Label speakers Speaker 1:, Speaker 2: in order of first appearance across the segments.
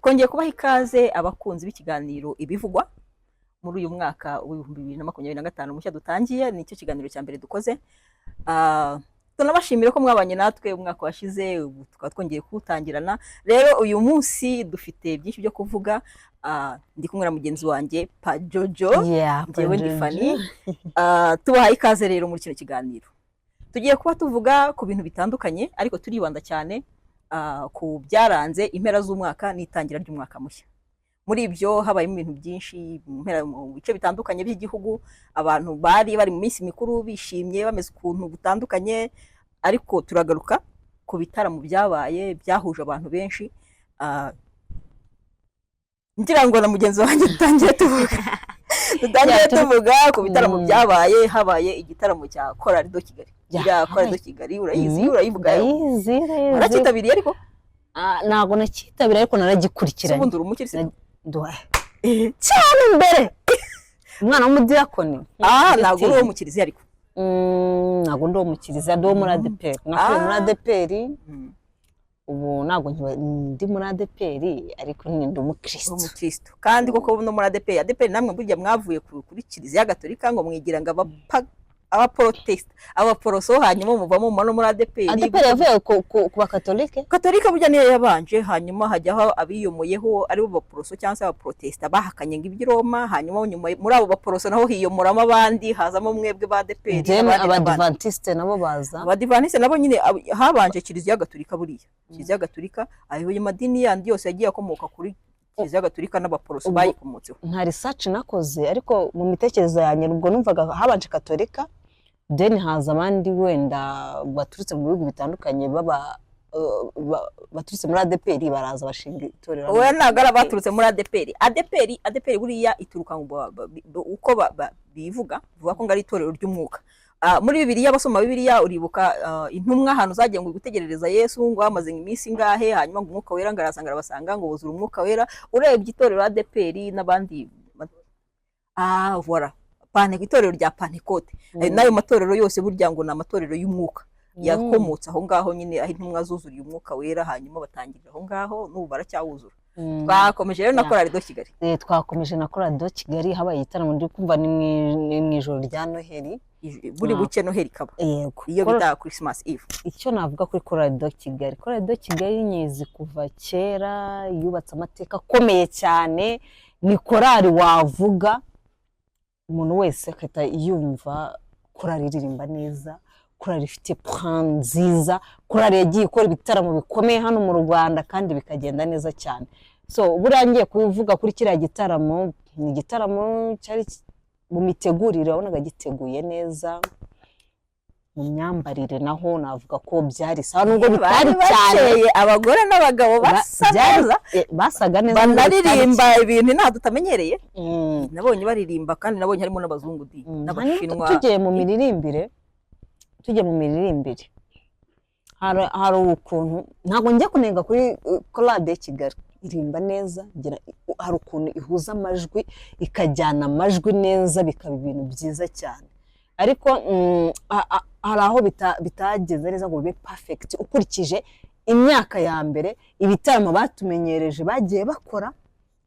Speaker 1: Twongeye kubaha ikaze abakunzi b'ikiganiro ibivugwa muri uyu mwaka w'ibihumbi 2025 mushya dutangiye. Nicyo kiganiro cya mbere dukoze. Tunabashimira ko mwabanye natwe umwaka washize, tukaba twongeye kuwutangirana. Rero uyu munsi dufite byinshi byo kuvuga. Ndi kumwe na mugenzi wanjye Pa Jojo, njyewe ndi Fanny. Tubaha ikaze rero muri kino kiganiro. Tugiye kuba tuvuga ku bintu bitandukanye, ariko turibanda cyane ku byaranze impera z'umwaka n'itangira ry'umwaka mushya. Muri ibyo habayemo ibintu byinshi mu bice bitandukanye by'igihugu, abantu bari mu minsi mikuru bishimye bameze ukuntu gutandukanye, ariko turagaruka ku bitaramo byabaye byahuje abantu benshi. Ngira ngo na mugenzi wanjye dutangire tuvuga ku bitaramo byabaye. Habaye igitaramo cya Chorale de Kigali. Chorale de Kigali urayivuga? Warakitabiriye ariko?
Speaker 2: Ntabwo nakitabiriye ariko naragikurikiranye.
Speaker 1: Ubundi uri umukirisitu?
Speaker 2: Cyane imbere umwana w'umudiyakoni.
Speaker 1: Ntabwo uri uwo mu kiliziya ariko?
Speaker 2: Ntabwo ndi uwo mu kiliziya, ndi uwo muri ADEPR. Nakuye muri ADEPR, ubu ntabwo ndi muri ADEPR ariko ndi umukristo.
Speaker 1: Kandi koko no muri ADEPR namwe burya mwavuye kuri kiliziya gatolika ngo mwigira ngo abaporoso hanyuma muvamo muri ADEPR.
Speaker 2: ADEPR yavuye ku bakatolike?
Speaker 1: Katolika burya niyo yabanje, hanyuma hajyaho abiyomoyeho ari bo baporoso cyangwa se abaprotesta bahakanye ngo iby'Iroma, hanyuma muri abo baporoso naho hiyomoramo abandi, hazamo mwebwe ba ADEPR.
Speaker 2: Abadivantiste nabo baza.
Speaker 1: Abadivantiste nabo nyine habanje kiliziya gatolika. Buriya kiliziya gatolika ayo madini yandi yose yagiye akomoka kuri kiliziya gatolika n'abaporoso bayikomotseho.
Speaker 2: Nta research nakoze ariko mu mitekerezo yanjye ubwo numvaga habanje katolika, then haza abandi wenda baturutse mu bihugu bitandukanye baturutse muri ADEPR baraza bashinga itorero.
Speaker 1: Oya, ntabwo ari abaturutse muri ADEPR. ADEPR buriya ituruka uko bivuga ko ari itorero ry'umwuka. Muri Bibiliya, basoma Bibiliya uribuka intumwa ahantu zagiye ngo gutegerereza Yesu ngo amaze iminsi ngahe, hanyuma ngo umwuka wera ngarasanga arabasanga ngo buzura umwuka wera. Urebye itorero ADEPR n'abandi voilà, itorero rya Pentecote nayo matorero yose burya ngo ni amatorero y'umwuka yakomotse aho ngaho nyine, aho intumwa zuzuriye umwuka wera hanyuma batangirira aho ngaho n'ubu baracyawuzura. Twakomeje rero na Chorale de Kigali.
Speaker 2: Twakomeje na Chorale de Kigali, habaye igitaramo ndi kumva ni mu ijoro rya Noheli.
Speaker 1: Buri buke Noheli kaba.
Speaker 2: Yego.
Speaker 1: Iyo bita Christmas Eve.
Speaker 2: Icyo navuga kuri Chorale de Kigali, Chorale de Kigali nyizi kuva kera, yubatse amateka akomeye cyane. Ni korali wavuga umuntu wese akahita yumva korali iririmba neza, korali ifite plan nziza, korali yagiye ikora ibitaramo bikomeye hano mu Rwanda kandi bikagenda neza cyane. So burangiye kuvuga kuri kiriya gitaramo, ni igitaramo cyari mu mitegurire wabonaga giteguye neza, mu myambarire naho navuga ko byari sawa nubwo bitari cyane.
Speaker 1: Abagore n'abagabo basaga neza, banaririmba ibintu nta tutamenyereye. Nabonye baririmba kandi nabonye harimo n'abazungu n'abashinwa.
Speaker 2: Tugiye mu miririmbire hari ukuntu ntabwo njya kunenga kuri Chorale de Kigali, irimba neza, hari ukuntu ihuza amajwi ikajyana amajwi neza bikaba ibintu byiza cyane, ariko hari aho bitageze neza ngo bibe perfect. Ukurikije imyaka ya mbere ibitaramo batumenyereje bagiye bakora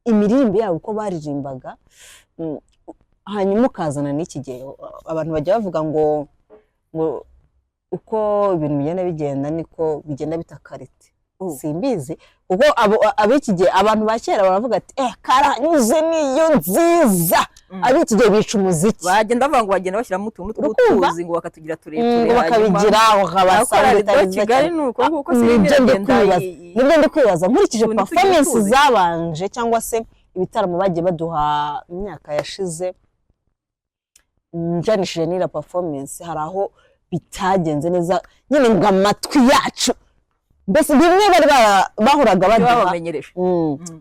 Speaker 2: imirimbi yabo uko baririmbaga, hanyuma ukazana n'iki gihe abantu bajya bavuga ngo uko ibintu bigenda niko bigenda bitakarite. Simbizi kuko ab'iki gihe abantu ba kera baravuga ati karanyuze niyo nziza. Ab'iki gihe bica umuziki,
Speaker 1: bagenda bavuga ngo bagenda bashyiramo utuntu tw'utuzi ngo bakatugira tureture,
Speaker 2: bakabigira bakabasanga
Speaker 1: bitari Kigali. Nuko
Speaker 2: nibyo ndi kwibaza nkurikije performance zabanje cyangwa se ibitaramo bagiye baduha imyaka yashize, njanishije n'ira performance hari aho bitagenze neza nyine ngo amatwi yacu mbese bimwe bari bahuraga
Speaker 1: babamenyereje.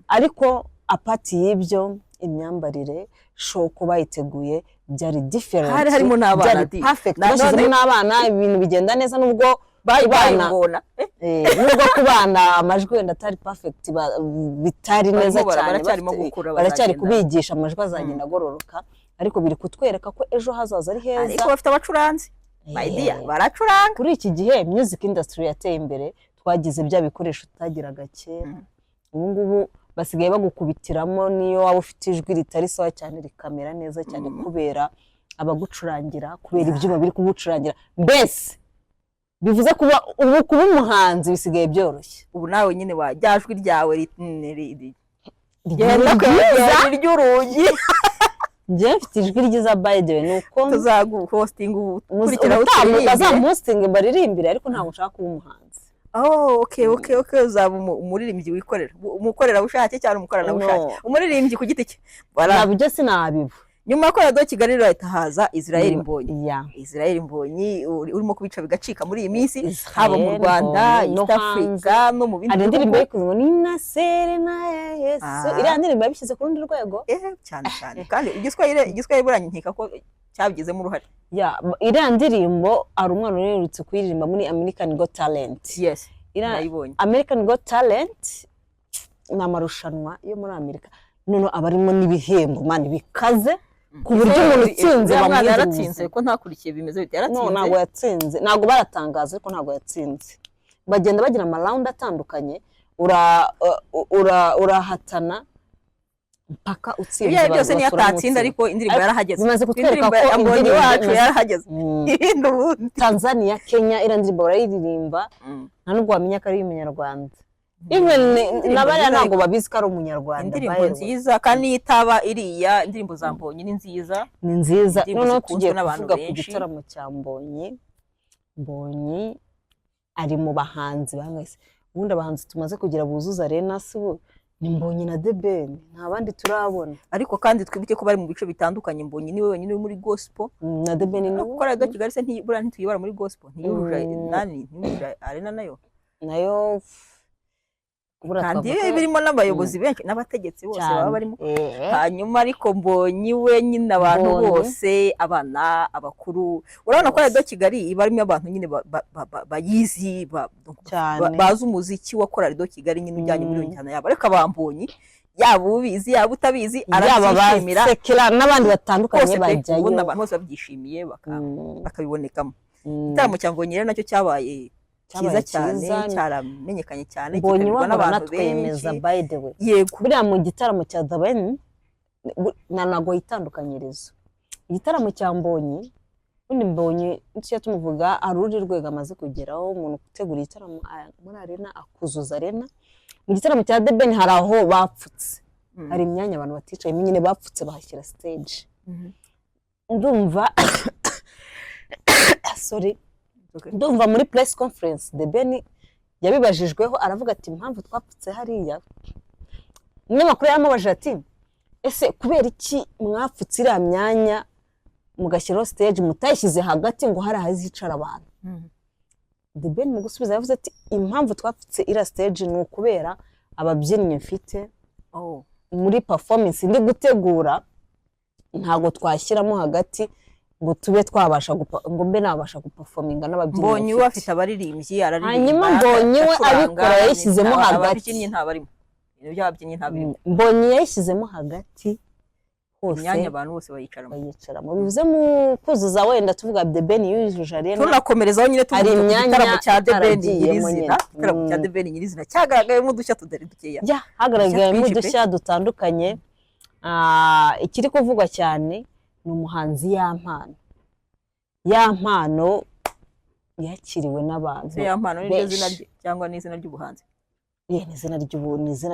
Speaker 2: Ariko apati y'ibyo imyambarire show ko bayiteguye byari different,
Speaker 1: harimo n'abana
Speaker 2: byari perfect, bashyizemo n'abana, ibintu bigenda neza nubwo bayibana nubwo kubana amajwi wenda atari perfect bitari neza cyane, baracyari kubigisha amajwi azagenda agororoka, ariko biri kutwereka ko ejo hazaza ari heza.
Speaker 1: Ariko bafite abacuranzi baracuranga.
Speaker 2: Kuri iki gihe music industry yateye imbere, twagize bya bikoresho tutagiraga kera. ubu ngubu basigaye bagukubitiramo niyo waba ufite ijwi ritari sawa cyane rikamera neza cyane kubera abagucurangira, kubera ibyuma biri kugucurangira. Mbese bivuze kuba umuhanzi bisigaye byoroshye.
Speaker 1: Ubu nawe nyine wajya jwi ryawe rigenda kwegera ry'urugi.
Speaker 2: Njye mfite ijwi ryiza by the way, nuko
Speaker 1: tuzaguhostinga ubu
Speaker 2: kurikiraho bazamhostinga baririmbire, ariko ntabwo nshaka kuba umuhanzi.
Speaker 1: Okay, uzaba umuririmbyi wikorera, umukorera bushake cyane umukorana bushake, umuririmbyi ku giti cye.
Speaker 2: Nabyo sinabibu.
Speaker 1: Nyuma ko Radio Kigali rahita haza Israel Mbonyi. Israel Mbonyi urimo kubica bigacika muri iyi minsi, haba mu Rwanda, East Africa no mu bindi
Speaker 2: bihugu. Indirimbo y'ikuzo ni Nasere na Yesu. Iriya ndirimbo yabishyize ku rundi rwego.
Speaker 1: Cyane. Kandi igiswahili buranye nkeka ko cyabigizemo uruhare.
Speaker 2: Iriya ndirimbo ari umwana urerutse kuyiririmba muri American Got Talent.
Speaker 1: Yes. Nayibonye.
Speaker 2: American Got Talent ni amarushanwa yo muri Amerika. None abarimo n'ibihembo mani bikaze. Ku buryo umuntu utsinze
Speaker 1: yaratsinze ko ntakurikiye bimeze bite yaratsinze.
Speaker 2: Ntabwo yatsinze, ntabwo baratangaza ariko ntabwo yatsinze. Bagenda bagira amaround atandukanye, urahatana mpaka utsinze.
Speaker 1: Ibyo byose ni yatatsinda ariko indirimbo yarahageze.
Speaker 2: Bimaze kutwereka ko
Speaker 1: indirimbo yacu yarahageze.
Speaker 2: Tanzania, Kenya irandirimbo barayiririmba, nta nubwo wamenya ko ari umunyarwanda. Nabariya ntabwo babizi ko ari umunyarwanda.
Speaker 1: Indirimbo nziza kandi itaba iriya indirimbo za Mbonyi ni nziza.
Speaker 2: Ni nziza. Noneho tugiye kuvuga ku gitaramo cya Mbonyi. Mbonyi ari mu bahanzi bamwese. Ubundi abahanzi tumaze kugira buzuza arena sibo ni Mbonyi na The Ben, nta bandi turabona.
Speaker 1: Ariko kandi twibuke ko bari mu bice bitandukanye. Mbonyi niwe wenyine uri muri gospel
Speaker 2: na The Ben ni
Speaker 1: uko Radio Kigali se ntibura ntituyibara muri gospel. Ntiyujuje arena nayo kandi birimo n'abayobozi benshi n'abategetsi bose baba barimo. Hanyuma ariko Mbonyi we nyine abantu bose, abana, abakuru, urabona ko Radio Kigali ibarimo abantu nyine bayizi bazi umuziki wa Radio Kigali nyine ujyanye muri njyana yabo. Ariko abambonyi yaba ubizi yaba utabizi arabyishimira,
Speaker 2: n'abandi batandukanye bajyayo,
Speaker 1: abantu bose babyishimiye bakabibonekamo. Igitaramo cya Mbonyi rero nacyo cyabaye cyiza cyane, cyaramenyekanye cyane,
Speaker 2: kitabirwa n'abantu benshi. By the way, yego buriya mu gitaramo cya The Ben nanago yitandukanyirizo. Igitaramo cya Mbonyi, undi Mbonyi icyo tumuvuga aruri rwego amaze kugeraho, umuntu gutegura igitaramo muri arena akuzuza arena. Mu gitaramo cya The Ben hari aho bapfutse, hari imyanya abantu baticaye nyine bapfutse bahashyira stage. Ndumva sorry, ndumva muri press conference The Ben yabibajijweho aravuga ati impamvu twapfutse hariya. Umunyamakuru yaramubajije ati ese kubera iki mwapfutse iriya myanya mugashyiraho stage mutayishyize hagati ngo hari ahazicara abantu? The Ben mu gusubiza yavuze ati impamvu twapfutse iriya stage ni ukubera ababyinnyi mfite muri performance ndi gutegura, ntago twashyiramo hagati ngo tube twabasha ngo mbe nabasha guperforminga n'ababyinnyi.
Speaker 1: Mbonyi we afite abaririmbyi araririmba.
Speaker 2: Hanyuma Mbonyi we abikora yashyizemo hagati.
Speaker 1: Ababyinnyi ntabarimo. Ibyo by'ababyinnyi ntabirimo.
Speaker 2: Mbonyi yashyizemo hagati hose.
Speaker 1: Imyanya abantu bose bayicaramo.
Speaker 2: Bivuze mu kuzuza wenda tuvuga The Ben yujuje arena.
Speaker 1: Tunakomerezaho nyine tuvuga igitaramo cya The Ben nyirizina. Igitaramo cya The Ben nyirizina cyagaragayemo udushya tudari dukeya.
Speaker 2: Hagaragayemo udushya dutandukanye. Ikiri kuvugwa cyane ni umuhanzi Yampano yakiriwe n'abantu.
Speaker 1: Yampano ni izina rye cyangwa ni izina ry'ubuhanzi?
Speaker 2: Ni izina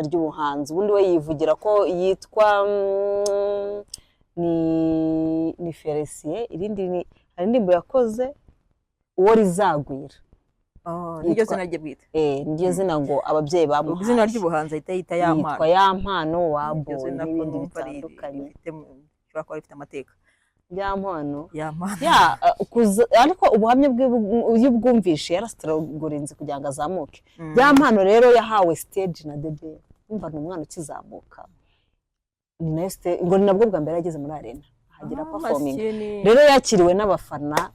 Speaker 2: ry'ubuhanzi. Ubundi we yivugira ko yitwa ni Felicien. Irindi hari indirimbo yakoze uwo rizagwira.
Speaker 1: Niryo zina rye bwite.
Speaker 2: Niryo zina ngo ababyeyi bamuhaye.
Speaker 1: Izina ry'ubuhanzi ahita Yampano.
Speaker 2: Yitwa Yampano wabo n'ibindi bitandukanye.
Speaker 1: Ushobora kuba rifite amateka.
Speaker 2: Yampano. Ariko ubuhamya bw'ubwumvishe yarasitaragorinze kugira ngo azamuke. Yampano rero yahawe stage na The Ben. Umva ni umwana ukizamuka. Ni nayo stage ngo ni nabwo bwa mbere yageze muri arena ahagira performing. Rero yakiriwe n'abafana,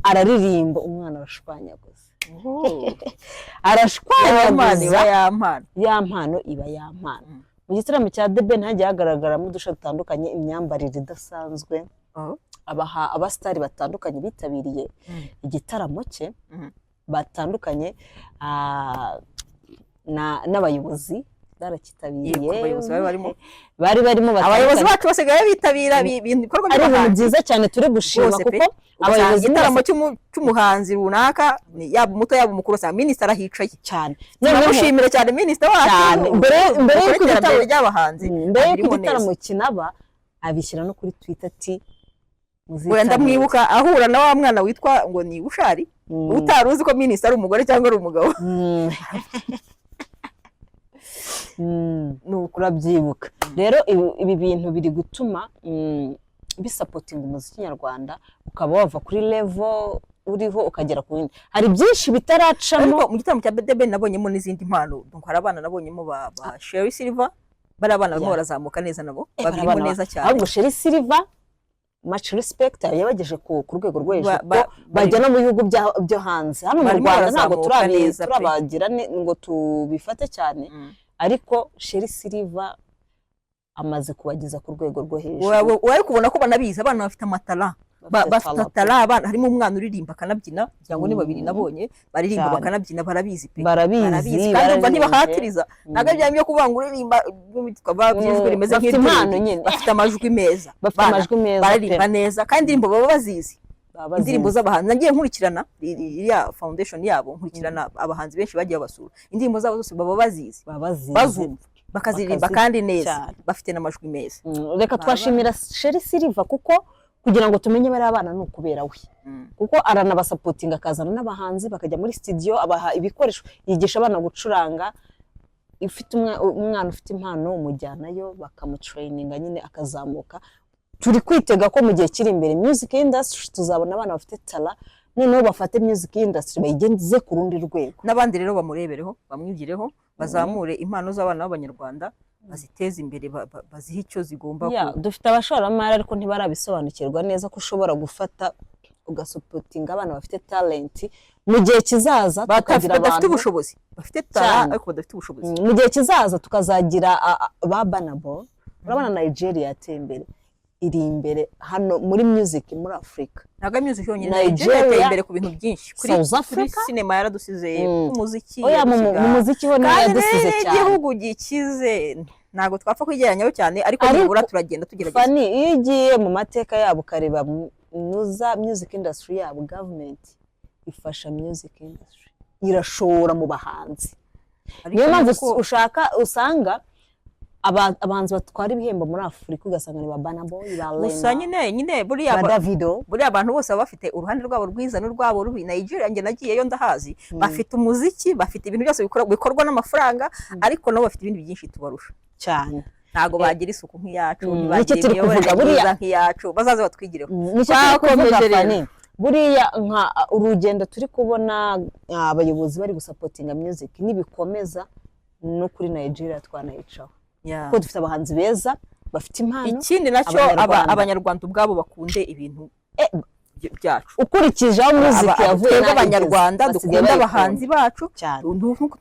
Speaker 2: araririmba, umwana arashwanyaguza. Arashwanyaguza. Yampano iba Yampano. Mu gitaramo cya The Ben hagiye hagaragaramo udushya dutandukanye, imyambarire idasanzwe. Abasitari batandukanye bitabiriye igitaramo cye batandukanye n'abayobozi barakitabiriye
Speaker 1: abayobozi barimo
Speaker 2: abayobozi
Speaker 1: bacu basigaye bitabira ibintu bikorwa
Speaker 2: ari ibintu byiza cyane turi gushima kuko
Speaker 1: abayobozi igitaramo cy'umuhanzi runaka yaba umuto yaba umukuru usanga minisitiri ahicaye
Speaker 2: cyane
Speaker 1: turamushimira cyane minisitiri wacu
Speaker 2: mbere
Speaker 1: y'uko
Speaker 2: igitaramo kinaba abishyira no kuri Twitter ati
Speaker 1: wenda mwibuka ahura na wa mwana witwa ngo ni Bushari utari uzi ko minisitiri ari umugore cyangwa ari umugabo
Speaker 2: nuko urabyibuka rero ibi bintu biri gutuma bisapotinga umuziki nyarwanda ukaba wava kuri level uriho ukagera ku yindi hari byinshi bitaracamo
Speaker 1: mu gitaramo cya BDB nabonyemo n'izindi mpano hari abana nabonyemo ba Sherry Silver bari abana barimo barazamuka neza nabo babirimo neza cyane
Speaker 2: ahubwo Sherry Silver much respect yabageje ku rwego rwo hejuru bajya no mu bihugu byo hanze hano mu Rwanda ntabwo turabagira ngo tubifate cyane ariko Sherry Silver amaze kubageza ku rwego rwo hejuru
Speaker 1: wari kubona ko banabizi abana bafite amatara bafite atara abana harimo umwana uririmba akanabyina kugira ngo ni babiri nabonye baririmba bakanabyina barabizi pe
Speaker 2: barabizi
Speaker 1: kandi umva ntibahatiriza ntabwo byamye kuvuga ngo uririmba byizwe rimeze nk'iryo bafite amajwi meza baririmba neza kandi indirimbo baba bazizi indirimbo z'abahanzi nagiye nkurikirana iriya foundation yabo nkurikirana abahanzi benshi bagiye basura indirimbo zabo zose baba bazizi bazumva bakaziririmba kandi neza bafite n'amajwi meza
Speaker 2: reka twashimira Sherry Silver kuko kugira ngo tumenye bari abana no kubera we kuko aranabasapotinga akazana n'abahanzi bakajya muri studio abaha ibikoresho yigisha abana gucuranga ifite umwana ufite impano umujyanayo bakamutraininga nyine akazamuka turi kwitega ko mu gihe kiri imbere music industry tuzabona abana bafite tala noneho bafate music industry bayigenze ku rundi rwego
Speaker 1: n'abandi rero bamurebereho bamwigireho bazamure impano z'abana b'abanyarwanda baziteza imbere baziha icyo zigomba
Speaker 2: dufite abashoramari ariko ntibarabisobanukirwa neza ko ushobora gufata ugasapotinga abana bafite talent mu gihe kizaza tukagira abantu
Speaker 1: bafite ubushobozi bafite talent ariko badafite ubushobozi
Speaker 2: mu gihe kizaza tukazagira ba Banabo urabona Nigeria yateye imbere iri imbere hano muri music muri Afrika
Speaker 1: ntaga music yonyine Nigeria yateye imbere ku bintu byinshi kuri cinema yaradusize umuziki
Speaker 2: mu muziki ho yadusize cyane
Speaker 1: igihugu gikize ntago twapfa kwigeranyaho cyane ariko nibura turagenda tugerageza
Speaker 2: fani iyo ugiye mu mateka yabo kareba nuza music industry yabo government ifasha music industry irashora mu bahanzi niyo mpamvu ushaka usanga abahanzi batwara ibihembo muri Afrika ugasanga ni ba Banabo
Speaker 1: gusa nyine buriya abantu bose baba bafite uruhande rwabo rwiza n'urwabo rubi Nigeria nge nagiyeyo ndahazi bafite umuziki bafite ibintu byose bikorwa n'amafaranga ariko nabo bafite ibindi byinshi tubarusha
Speaker 2: cyane
Speaker 1: ntago bagira isuku nk'iyacu
Speaker 2: ntibagire buriya
Speaker 1: nk'iyacu bazaze batwigireho
Speaker 2: buriya nka urugendo turi kubona abayobozi bari gusapotinga music nibikomeza no kuri Nigeria twanayicaho kuko dufite abahanzi beza bafite impano
Speaker 1: ikindi nacyo abanyarwanda ubwabo bakunde ibintu byacu
Speaker 2: ukurikije aho muziki yavuye
Speaker 1: n'abanyarwanda dukunda abahanzi bacu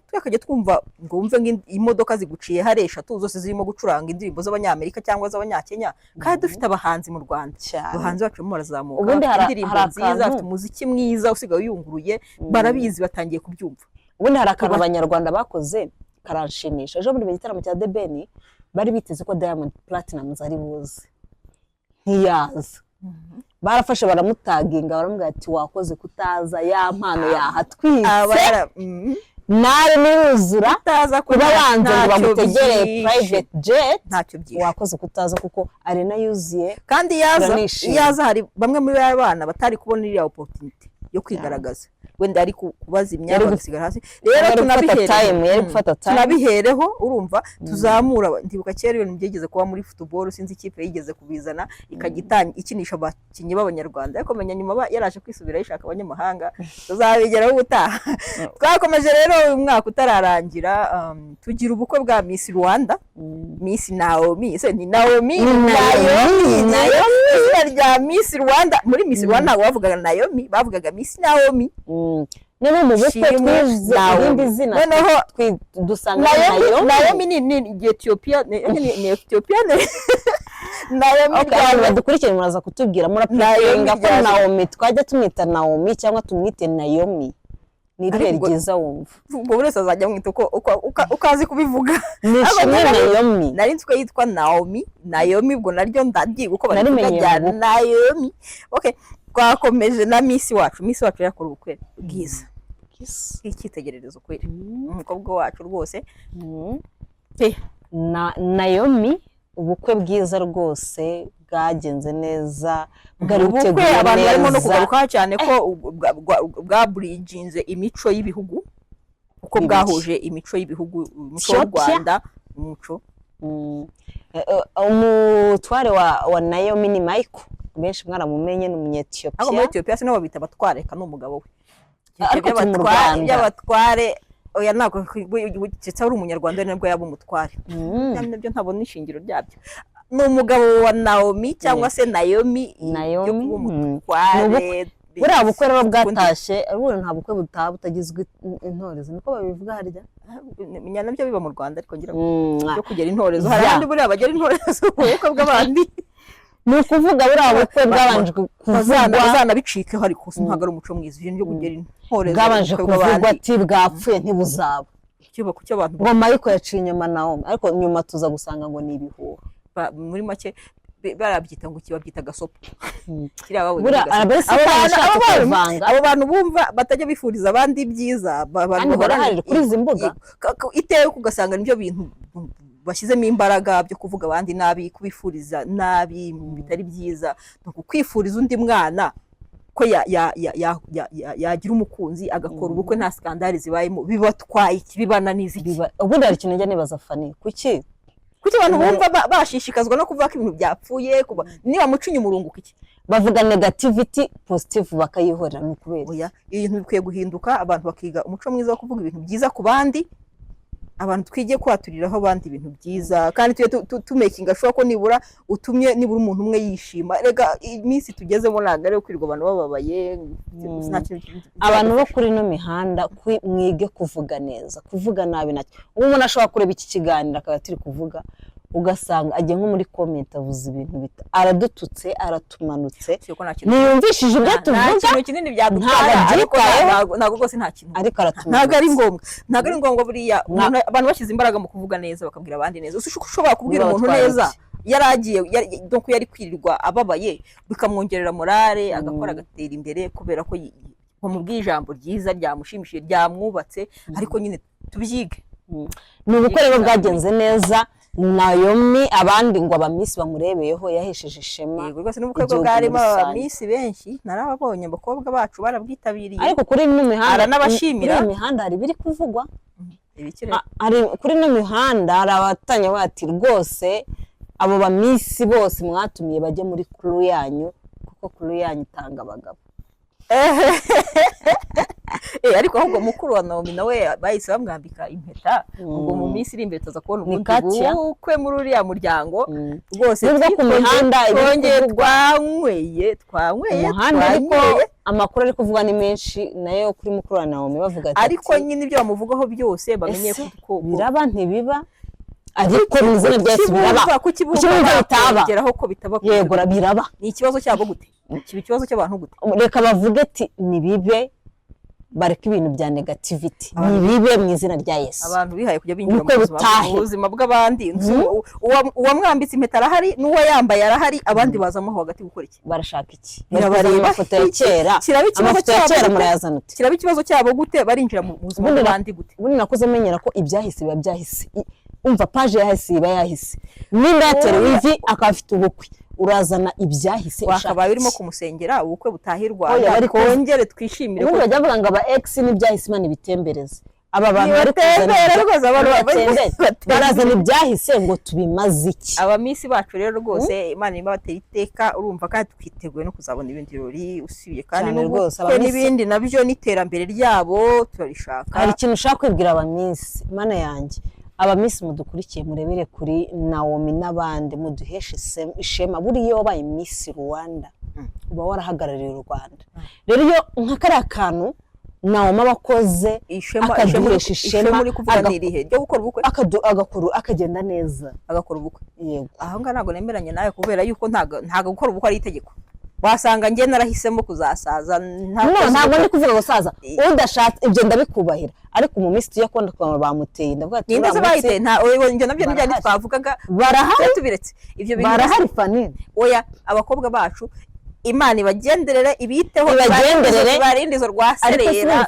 Speaker 1: twakajya twumva ngo wumve imodoka ziguciye hari 3 zose zirimo gucuranga indirimbo z'abanyamerika cyangwa z'abanyakenya kandi dufite abahanzi mu Rwanda abahanzi bacu barimo barazamuka indirimbo nziza afite umuziki mwiza usigaye uyunguruye barabizi batangiye kubyumva
Speaker 2: ubundi hari akantu abanyarwanda bakoze karanshimisha ejo muri igitaramo cya The Ben bari biteze ko Diamond Platnumz ari buze ntiyaza barafashe baramutaginga baramubwira ati wakoze kutaza ya mpano yahatwitse nari nuzura kuba banze ngo bamutegere private jet
Speaker 1: ntacyo byishe
Speaker 2: wakoze kutaza kuko arena yuzuye
Speaker 1: kandi yaza hari bamwe muri abana batari kubona iriya opportunity yo kwigaragaza wenda ari kubaza imyaka basigara hasi rero tunabihereho urumva tuzamura ndibuka kera ibintu byigeze kuba muri football sinzi ikipe yigeze kubizana ikagitanga ikinisha abakinyi b'abanyarwanda ariko menya nyuma yaraje kwisubira yishaka abanyamahanga tuzabigeraho ubutaha twakomeje rero uyu mwaka utararangira tugira ubukwe bwa Miss Rwanda Miss Naomi ni Naomi rya Miss Rwanda muri Miss Rwanda bavugaga Naomi bavugaga Miss Naomi
Speaker 2: none mu bukwe twize irindi zina
Speaker 1: noneho
Speaker 2: dusanga
Speaker 1: Naomi ni Ethiopia ni Ethiopia
Speaker 2: Naomi dukurikire muraza kutubwira murapitinga ko Naomi twajya tumwita Naomi cyangwa tumwite Naomi ni irihe ryiza wumva?
Speaker 1: Ubwo buri wese azajya mwita ukazi kubivuga.
Speaker 2: Nishimwe Naomi.
Speaker 1: Nari nzi ko yitwa Naomi ubwo naryo ndabyiga uko barivuga bya Naomi. Okay, twakomeje na Miss wacu yakora ubukwe bwiza. Icyitegererezo kwere umukobwa wacu rwose.
Speaker 2: Naomi ubukwe bwiza rwose bwagenze neza, bwari buteguye
Speaker 1: neza. Abantu barimo no
Speaker 2: neza
Speaker 1: kugaruka cyane ko bwa bridginze imico y'ibihugu, uko bwahuje imico y'ibihugu, umuco w'u Rwanda, umuco.
Speaker 2: Umutware wa Naomi ni Michael, benshi mwaramumenye, ni Umunyetiyopiya.
Speaker 1: Aho muri Ethiopia sinabo babita abatware, eka n'umugabo we.
Speaker 2: Ariko mu Rwanda
Speaker 1: y'abatware oya nako cyitsa uri umunyarwanda nabwo yaba umutware. Nabyo ntabona ishingiro ryabyo. Ni umugabo wa Naomi cyangwa se Naomi umutware.
Speaker 2: Buriya bukwe rero bwatashe, ubundi nta bukwe butaha butagizwe intorezo, niko babivuga harya.
Speaker 1: Menya nabyo biba mu Rwanda, ariko ngira ngo kugera intorezo hari abandi buriya bagera intorezo ku bukwe bw'abandi.
Speaker 2: Ni ukuvuga buriya bukwe bwabanje kuvugwa,
Speaker 1: bazanabicikeho ariko ntabwo ari umuco mwiza ibintu byo kugera intorezo.
Speaker 2: Bwabanje kuvugwa ati bwapfuye ntibuzaba.
Speaker 1: Ikiba kucyo abantu
Speaker 2: ngo Michael yaciye inyuma Naomi, ariko nyuma tuza gusanga ngo ni ibihuha.
Speaker 1: Muri make barabyita ngo kibabyita gasopo. Abo bantu bumva batajya bifuriza abandi ibyiza,
Speaker 2: abantu barahari kuri izi mbuga
Speaker 1: iteye kugasanga nibyo bintu bashyizemo imbaraga byo kuvuga abandi nabi, kubifuriza nabi bitari byiza. No kwifuriza undi mwana ko yagira umukunzi agakora ubukwe nta skandali zibayemo, bibatwaye kibibananiza iki.
Speaker 2: Ubundi hari ikintu njya nibaza Fani, kuki
Speaker 1: abantu bumva bashishikazwa no kuvuga ko ibintu byapfuye, niba mucinye umurunguka iki
Speaker 2: bavuga negativity positive bakayihorera. No kubera
Speaker 1: oya ibintu bikwiye guhinduka, abantu bakiga umuco mwiza wo kuvuga ibintu byiza ku bandi, abantu twigiye kwaturiraho abandi ibintu byiza, kandi tumekinga sure ko nibura umuntu umwe yishima. Rega iminsi tugezemo ntabwo ari kwirirwa abantu bababaye.
Speaker 2: Abantu bo kuri no mihanda mwige kuvuga neza, kuvuga nabi nacyo. Umuntu ashobora kureba iki kiganiro akaba turi kuvuga, ugasanga agiye nko muri comment avuze ibintu aradututse, aratumanutse, niyumvishije ibyo tuvuga,
Speaker 1: nta kintu kinini byadutwara, ntabwo rwose nta kintu,
Speaker 2: ariko aratumanutse.
Speaker 1: Ntabwo ari ngombwa buriya abantu bashyize imbaraga mu kuvuga neza bakabwira abandi neza. Ushobora kubwira umuntu neza yaragiye donc yari kwirirwa ababaye, bikamwongerera morale, agakora agatera imbere kubera ko bamubwiye ijambo ryiza ryamushimishije, ryamwubatse. Ariko nyine tubyige.
Speaker 2: Ni ubukwe rero bwagenze neza. Naomi abandi ngo abamisi bamurebeyeho yahesheje ishema.
Speaker 1: Yego rwose n'ubukwe bwo bwarimo abamisi benshi narababonye, abakobwa bacu barabwitabiriye.
Speaker 2: Ariko kuri no mihanda
Speaker 1: n'abashimira
Speaker 2: kuri mihanda hari biri kuvugwa. Ari kuri no mihanda hari abatanya bati rwose abo bamisi bose mwatumiye bajye muri crew yanyu, kuko crew yanyu itanga abagabo.
Speaker 1: Ariko ahubwo mukuru wa Naomi nawe bahise bamwambika impeta, ubwo mu minsi iri imbere tuza kubona ubundi bukwe muri uriya muryango. Rwose
Speaker 2: ku mihanda
Speaker 1: twanyweye
Speaker 2: ariko amakuru ari kuvuga ni menshi nayo kuri mukuru wa Naomi bavuga ati
Speaker 1: ariko nyine ibyo bamuvugaho byose bamenye ko
Speaker 2: biraba ntibiba, ariko nizina byose biraba
Speaker 1: kukibuka bitaba ko bitaba.
Speaker 2: Yego biraba.
Speaker 1: Ni ikibazo cyabo gute? Kiba ikibazo cy'abantu gute?
Speaker 2: Reka bavuge ati nibibe, bareka ibintu bya negativity, nibibe mu izina rya Yesu.
Speaker 1: Abantu bihaye kujya binjira mu buzima bw'abandi. Uwamwambitse impeta arahari, n'uwo yambaye arahari, abandi bazamo hagati gukora iki?
Speaker 2: Barashaka iki? Barabareba amafoto ya kera. Amafoto ya kera murayazana uti
Speaker 1: kiraba ikibazo cyabo gute? Barinjira mu buzima bw'abandi gute?
Speaker 2: Ubundi nakuze menyera ko ibyahise biba byahise. Umva page yahise iba yahise. Nimba yaterewe ivi akafite ubukwe, urazana ibyahise
Speaker 1: wakabaye urimo kumusengera ubukwe butahirwa, kongere twishimire
Speaker 2: ko bajya bavuga ngo aba ex n'ibyahise Imana bitembereze. Aba bantu
Speaker 1: bari kuzana rwose abantu
Speaker 2: barazana ibyahise ngo tubimaze iki?
Speaker 1: Abamisi bacu rero rwose Imana irimo batera iteka, urumva kandi twiteguye no kuzabona ibindi birori usibiye kandi n'ubukwe n'ibindi nabyo n'iterambere ryabo turarishaka.
Speaker 2: Hari ikintu ushaka kwibwira abamisi, Imana yanjye abamisi mudukurikiye murebere kuri Naomi n'abandi, muduheshe ishema. Buriya wabaye Miss Rwanda uba warahagarariye u Rwanda. Rero iyo nk'akari akantu Naomi abakoze akaduhesha ishema
Speaker 1: muri kuvuga nirihe ryo gukora ubukwe,
Speaker 2: akagenda neza,
Speaker 1: agakora ubukwe.
Speaker 2: Yego
Speaker 1: aho ngaho ntabwo nemeranye nawe kubera yuko ntago gukora ubukwe ari itegeko. wasanga njye narahisemo kuzasaza
Speaker 2: ntabwo ndi kuvuga gusaza udashatse ibyo ndabikubahira ariko mu minsi tujya kubona kwa bamuteye ndavuga ati
Speaker 1: ninde se bayiteye nta ibyo nabyo nijyane twavugaga
Speaker 2: barahari
Speaker 1: tubiretse ibyo bintu
Speaker 2: barahari Fanny
Speaker 1: oya abakobwa bacu Imana ibagenderere ibiteho barinde izo rwaserera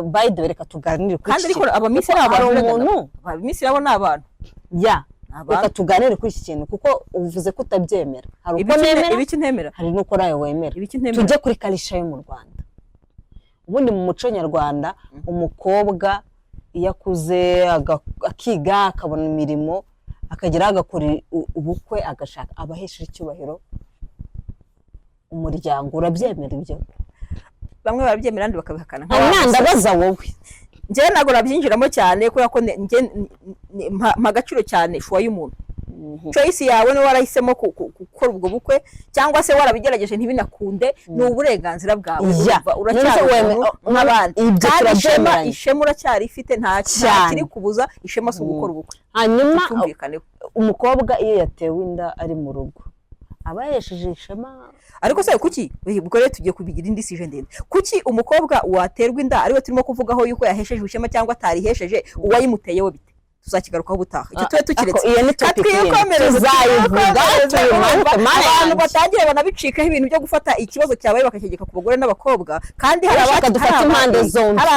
Speaker 2: by the way reka tuganire kuri
Speaker 1: kandi ariko abamisi abantu abamisi nabo n'abantu
Speaker 2: ya reka tuganire kuri iki kintu kuko uvuze ko utabyemera hari uko nemera
Speaker 1: ibiki ntemera
Speaker 2: hari nuko nawe wemera tujye kuri karisha yo mu Rwanda ubundi mu muco nyarwanda umukobwa iyo akuze akiga akabona imirimo akagera agakora ubukwe agashaka abahesha icyubahiro umuryango urabyemera ibyo
Speaker 1: bamwe barabyemera kandi bakabihakana
Speaker 2: ndabaza wowe
Speaker 1: njye ntabwo nabyinjiramo cyane kubera ko mpa agaciro cyane shuwa y'umuntu choice yawe niba warahisemo gukora ubwo bukwe cyangwa se warabigerageje ntibinakunde ni uburenganzira bwawe uracyari nk'abandi kandi ishema uracyari ifite nta kiri kubuza ishema si ugukora ubukwe
Speaker 2: hanyuma umukobwa iyo yatewe inda ari mu rugo aba yesheje ishema
Speaker 1: ariko se kuki ubwo rero tugiye kubigira indi sije ndende kuki umukobwa waterwa inda ariwe turimo kuvugaho yuko yahesheje ishema cyangwa atarihesheje uwayimuteyeho bite tuzakigarukaho gutaha icyo tuwe tukiretse abantu batangiye banabicikaho ibintu byo gufata ikibazo cyabaye bakakigeka ku bagore n'abakobwa kandi hari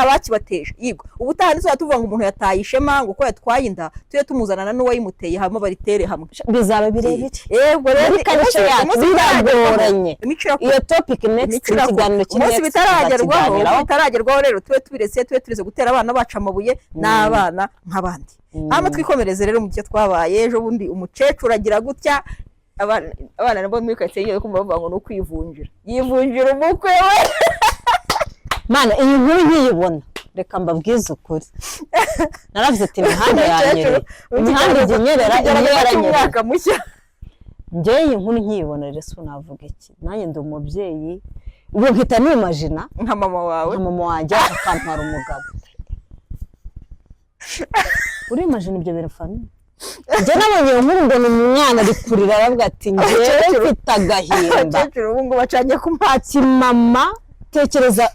Speaker 1: abakibateje yego ubutaha nizaba tuvuga ngo umuntu yataye ishema ngo uko yatwaye inda tuye tumuzanana n'uwayimuteye hama baritere hamwe
Speaker 2: bizaba birebire
Speaker 1: yego rero
Speaker 2: biragoranye iyo topic next kiganiro
Speaker 1: umunsi bitaragerwaho rero tuwe tubiretse gutera abana bacu amabuye n'abana nk'abandi hama twikomereze rero mu cyo twabaye ejo bundi umukecuru agira gutya abana nabo muri karitsiye ngiye kumva bavuga ngo ni ukwivunjira yivunjira umukwe we
Speaker 2: mana iyi nkuru nkiyibona reka mbabwize ukuri naravuze ati imihanda yanyerera imihanda ijya inyerera iyo yaranyerera njyewe iyi nkuru nkiyibona rero so navuga iki nanjye ndi umubyeyi ubu nkita nimajina
Speaker 1: nka mama
Speaker 2: wanjye akampara umugabo urimajina ibyo bintu Fanny njye nabonye nkuru mbona umwana ari kurira aravuga ati njyewe mfite agahinda
Speaker 1: abakecuru ubu ngo bacanye ku
Speaker 2: mpatsi mama tekereza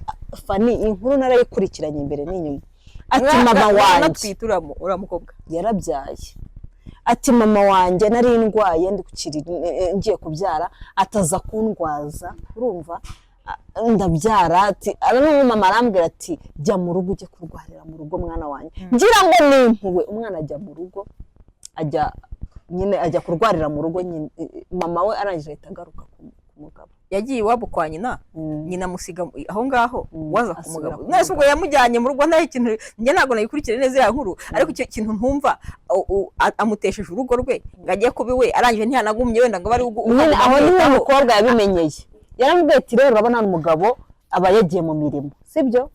Speaker 2: Fanny inkuru narayikurikiranye imbere n'inyuma ati mama wanjye
Speaker 1: uramukobwa
Speaker 2: yarabyaye ati mama wanjye nari ndwaye ngiye kubyara ataza kundwaza urumva ndabyara ati arano mama arambwira ati jya mu rugo ujye kurwarira mu rugo mwana wanjye ngira ngo nimpuwe umwana ajya mu rugo ajya kurwarira mu rugo mama we arangije agaruka ku mugabo
Speaker 1: yagiye iwabo kwa nyina musiga aho ngaho waza ku mugabo nese ubwo yamujyanye mu rugo nta kintu njye ntabwo nayikurikire neza ya nkuru ariko icyo kintu ntumva amutesheje urugo rwe ngo ajye kubi we arangije ntiyanagumye wenda ngo bari
Speaker 2: aho niwe mukobwa yabimenyeye yaramubwiye ati rero urabona umugabo aba yagiye mu mirimo sibyo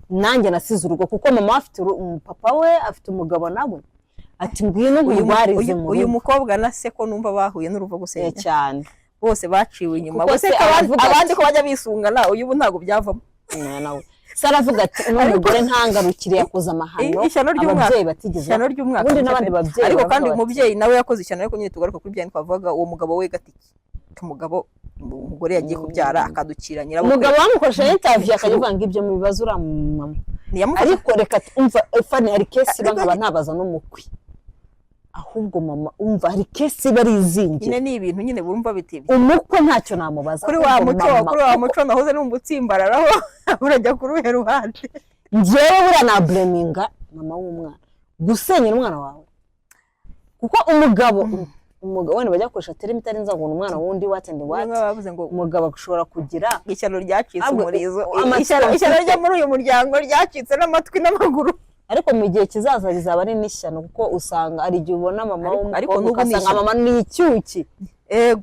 Speaker 2: nanjye nasize urugo kuko mama afite papa we afite umugabo nawe ati ngwino nkurwarize mu rugo
Speaker 1: uyu mukobwa na se ko numva bahuye n'uruva gusenya
Speaker 2: cyane
Speaker 1: bose baciwe inyuma bose abandi ko bajya bisungana uyu ubu ntabwo byavamo
Speaker 2: nawe saravuga ati umugore ntangarukire yakoze amahano ababyeyi batigeze
Speaker 1: ishyano ry'umwaka
Speaker 2: ubundi n'abandi babyeyi
Speaker 1: ariko kandi umubyeyi nawe yakoze ishyano ariko nyine tugaruka kuri byane twavuga uwo mugabo we gatiki umugabo umugore yagiye kubyara akadukira nyirabukwe
Speaker 2: umugabo wamukoresha interview akavuga ngo ibyo mu bibazo uramama ariko reka umva Fanny hari case bankaba ntabaza n'umukwe ahubwo mama umva hari case bari izingi
Speaker 1: nyine ni ibintu nyine burumva bitibye
Speaker 2: umukwe ntacyo namubaza
Speaker 1: kuri wa muco nahoze n'umutsimbararaho urajya kuruhe ruhande
Speaker 2: njyewe bura na blaminga mama w'umwana gusenyera umwana wawe kuko umugabo wenda bajya koresha terimi itarenza ngo umwana wundi watende umugabo ashobora kugira
Speaker 1: ishyano ryacitse umurizo ishyano ryo muri uyu muryango ryacitse n'amatwi n'amaguru
Speaker 2: ariko mu gihe kizaza bizaba ari n'ishyano kuko usanga ari igihe ubona mama w'umukobwa ugasanga mama ni icyuki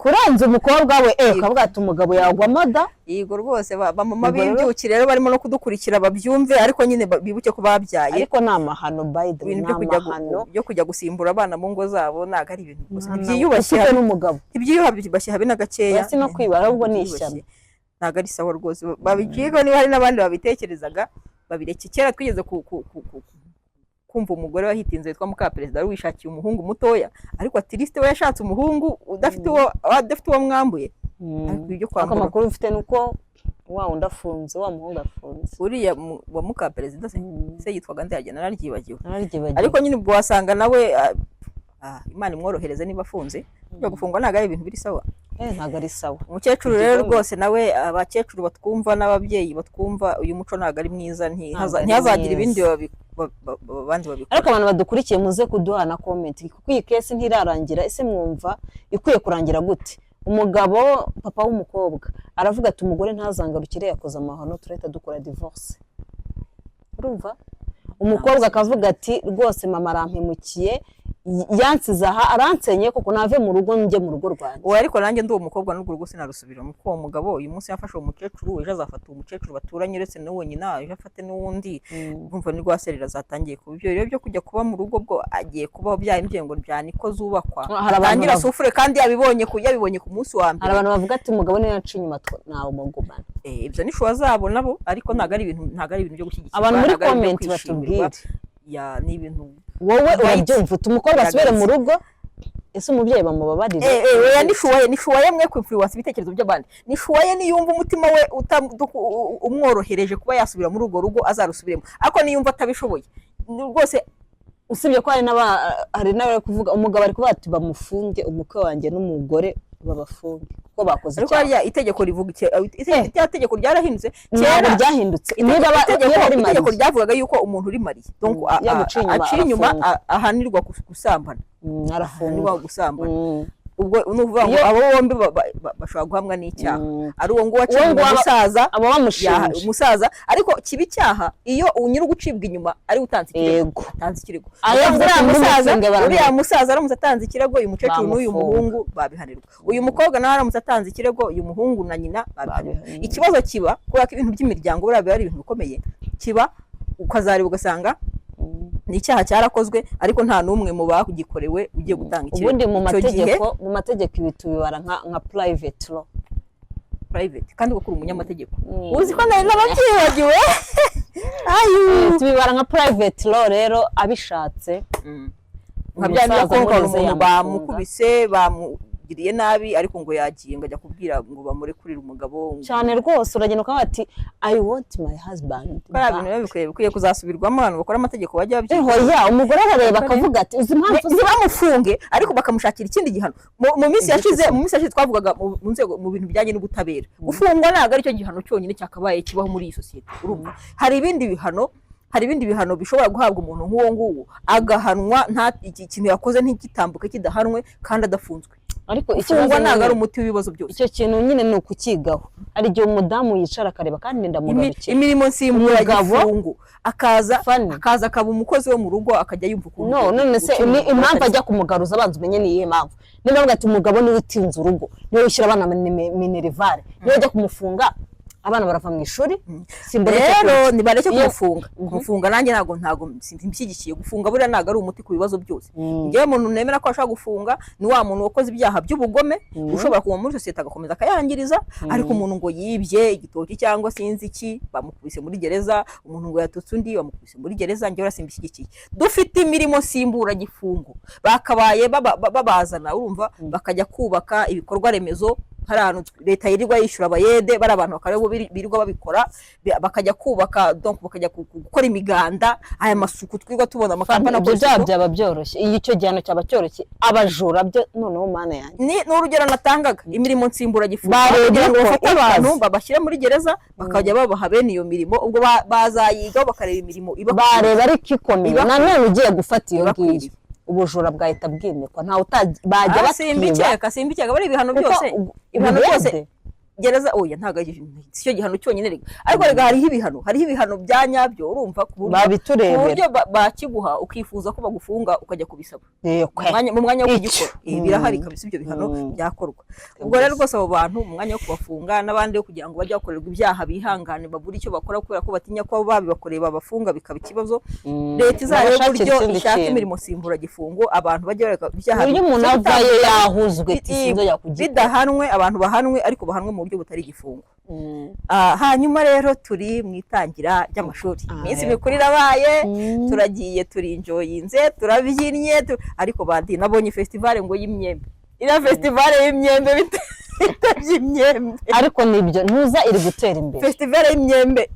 Speaker 2: kurenza umukobwa we ukavuga ati umugabo yagwa amada
Speaker 1: yego rwose bamama b'ibyuki rero barimo no kudukurikira babyumve ariko nyine bibuke ko babyaye
Speaker 2: ariko ni amahano by the way
Speaker 1: byo kujya gusimbura abana mu ngo zabo ntabwo ari ibintu gusa ntibyiyubashye
Speaker 2: n'umugabo
Speaker 1: ntibyiyubashye habe na gakeya
Speaker 2: si no kwibara ahubwo ni ishyano
Speaker 1: ntabwo ari sawa rwose babigiye niba hari n'abandi babitekerezaga babireke kera twigeze kumva umugore wahitinze witwa mukaperezida wari wishakiye umuhungu mutoya ariko atirisite we yashatse umuhungu udafite uwo mwambuye ariko ibyo
Speaker 2: ariko
Speaker 1: kwambura
Speaker 2: amakuru mfite nuko wa wundi afunze, wa muhungu afunze.
Speaker 1: uriya wa muka perezida se yitwaga nde yagena naryibagiwe
Speaker 2: Naryibagiwe.
Speaker 1: ariko nyine ubwo wasanga nawe Imana imworohereze niba afunze byo gufungwa ntago ari ibintu biri sawa.
Speaker 2: Ntago ari sawa.
Speaker 1: Umukecuru rero rwose nawe abakecuru batwumva n'ababyeyi batwumva uyu muco ntago ari mwiza ntihazagira ibindi abandi babikora.
Speaker 2: Ariko abantu badukurikiye muze kuduha na comment kuko iyi case ntirarangira. Ese mwumva ikwiye kurangira gute? Umugabo papa w'umukobwa aravuga ati umugore ntazangarukire yakoze amahano turahita dukora divorce. Urumva? Umukobwa akavuga ati rwose mama arampemukiye yansize aha aransenye kuko nave mu rugo njye mu rugo rwanjye.
Speaker 1: Uwo ariko nanjye ndi umukobwa n'urwo rugo sinarusubiramo kuko uwo mugabo uyu munsi yafashe uwo mukecuru ejo azafata umukecuru baturanye uretse n'uwo nyina ejo afate n'uwundi urumva ni rwaserera zatangiye kuba ibyo rero byo kujya kuba mu rugo bwo agiye kuba byahimbye ngo byaniko zubakwa tangira sufure kandi yabibonye ku munsi wa mbere.
Speaker 2: Hari abantu bavuga ati umugabo niyo yaciye inyuma nawe umugumana.
Speaker 1: Ibyo ni shuwa zabo nabo ariko ntago ari ibintu byo gushyigikira.
Speaker 2: Abantu muri comment batubwira
Speaker 1: ya ni ibintu
Speaker 2: wowe urabyumva umukobwa asubire mu rugo. Ese umubyeyi bamubabarira
Speaker 1: ni shuwaye mwe ku influence ibitekerezo by'abandi ni shuwaye niyumva umutima we umworohereje kuba yasubira muri urwo rugo azarusubiremo ariko niyumva atabishoboye rwose.
Speaker 2: Usibye ko hari n'abari kuvuga umugabo ari kuvuga ati bamufunge umukwe wanjye n'umugore babafunge kuko bakoze
Speaker 1: ariko hariya itegeko rivuga itegeko ryarahindutse
Speaker 2: kera ryahindutse
Speaker 1: itegeko ryavugaga yuko umuntu uri mariye donc aciye inyuma ahanirwa gusambana arafunirwa gusambana. Ubwo nuvuga ngo abo bombi bashobora guhamwa n'icyaha ari uwo ngo waciye umusaza ariko kibi cyaha iyo unyira gucibwa inyuma ari utanze ikirego uriya musaza aramutse atanze ikirego uyu mukecuru n'uyu muhungu babihanirwa. Uyu mukobwa nawe aramutse atanze ikirego uyu muhungu na nyina babihanirwa. Ikibazo kiba kubera ko ibintu by'imiryango buriya biba ari ibintu bikomeye kiba ukazareba ugasanga ni icyaha cyarakozwe ariko nta n'umwe mu bagikorewe ugiye gutanga ikirego.
Speaker 2: Ubundi mu mategeko ibi tubibara nka private law
Speaker 1: kandi gukora umunyamategeko uzi ko nari n'ababyibagiwe
Speaker 2: tubibara nka private law rero abishatse
Speaker 1: nka bya bikorwa umuntu bamukubise bamugiriye nabi ariko ngo yagiye ngo ajya kubwira ngo bamurekurire umugabo
Speaker 2: cyane rwose uragenda ukavuga ati I want my husband.
Speaker 1: Bikwiye kuzasubirwamo abantu bakora amategeko bajya babyiga.
Speaker 2: Umugore arareba akavuga ati uzi impamvu
Speaker 1: zibamufunge ariko bakamushakira ikindi gihano. Mu minsi yashize twavugaga mu nzego mu bintu bijyanye n'ubutabera gufungwa ntabwo aricyo gihano cyonyine cyakabaye kibaho muri iyi sosiyete. Urumva hari ibindi bihano bishobora guhabwa umuntu nk'uwo nguwo agahanwa nta ikintu yakoze ntigitambuke kidahanwe kandi adafunzwe. Ariko ifungwa ntabwo ari umuti w'ibibazo byose.
Speaker 2: Icyo kintu nyine ni ukukigaho. Hari igihe umudamu yicara akareba kandi ndamugarukira
Speaker 1: imirimo nsimburagifungo akaza akaba umukozi wo mu rugo akajya yumva ukuntu
Speaker 2: none se impamvu ajya kumugaruza abanza umenye ni iyihe mpamvu. Niba bavuga ati umugabo niwe utinze urugo niwe ushyira abana minerivare niwe ujya kumufunga abana barava mu ishuri
Speaker 1: rero nibareke kumufunga nanjye ntago simpishyigikiye gufunga buriya ntago ari umuti ku bibazo byose. Ngewe umuntu nemera ko ashaka gufunga ni wa muntu wakoze ibyaha by'ubugome ushobora kuba muri sosiyete agakomeza akayangiriza ariko umuntu ngo yibye igitoki cyangwa sinzi iki bamukubise muri gereza umuntu ngo yatutse undi bamukubise muri gereza ngewe simpishyigikiye. Dufite imirimo simbura gifungo bakabaye babazana urumva bakajya kubaka ibikorwa remezo hari ahantu leta yirirwa yishyura abayede bari abantu bakarebo birirwa babikora bakajya kubaka donc bakajya gukora imiganda aya masuku twirwa tubona amakampani
Speaker 2: byaba byoroshye. Iyo icyo gihano cyaba cyoroshye abajura byo noneho mana yanjye
Speaker 1: ni urugero natangaga imirimo nsimbura gifungo kugira ngo bafate abantu babashyire muri gereza bakajya babaha bene iyo mirimo ubwo bazayigaho bakareba imirimo iba
Speaker 2: bareba ariko ikomeye nanone ugiye gufata iyo ngiyo ubujura bwahita bwimikwa ntawe bajya
Speaker 1: basimbikeka bari ibihano byose gereza oya ntago cyo gihano cyonyine rega ariko rega hariho ibihano bya nyabyo urumva ku buryo bakiguha ukifuza ko bagufunga ukajya kubisaba mu mwanya wo kugikora birahari kabisa ibyo bihano byakorwa. Ubwo rero rwose abo bantu mu mwanya wo kubafunga n'abandi kugira ngo bajye bakorerwa ibyaha bihangane babura icyo bakora kubera ko batinya ko babibakoreye babafunga bikaba ikibazo. Leta izareba uburyo ishaka imirimo simbura gifungo abantu bajye bareka ibyaha
Speaker 2: uburyo umuntu avayo yahuzwe
Speaker 1: bidahanwe abantu bahanwe ariko bahanwe mu buryo butari igifungo. Hanyuma rero turi mu itangira ry'amashuri iminsi mikuru irabaye turagiye turinjoyinze turabyinnye ariko bandi nabonye festival ngo y'imyembe iriya festival y'imyembe by'imyembe
Speaker 2: ariko nibyo ntuza iri gutera imbere
Speaker 1: festival y'imyembe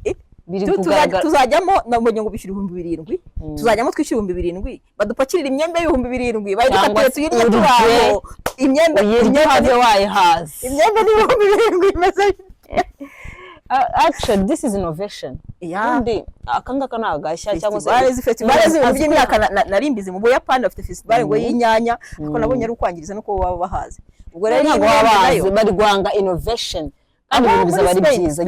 Speaker 2: biri kugaragara
Speaker 1: tuzajyamo nabonye ngo bishyura 7,000 tuzajyamo twishyura 7,000 badupakirira imyembe y'7,000 bayidukatire tuyirye turaho imyembe
Speaker 2: have wayihaze
Speaker 1: imyembe ni 7,000 imeze
Speaker 2: actually this is innovation kandi akangaka nagashya cyangwa se
Speaker 1: festival z'imyaka narimbize mu Buyapani bafite festival ngo y'inyanya ariko nabonye ari ukwangiriza no ko baba bahaze ubwo rero
Speaker 2: ntabwo babazi bari guhanga innovation kandi ibintu bizaba ari byiza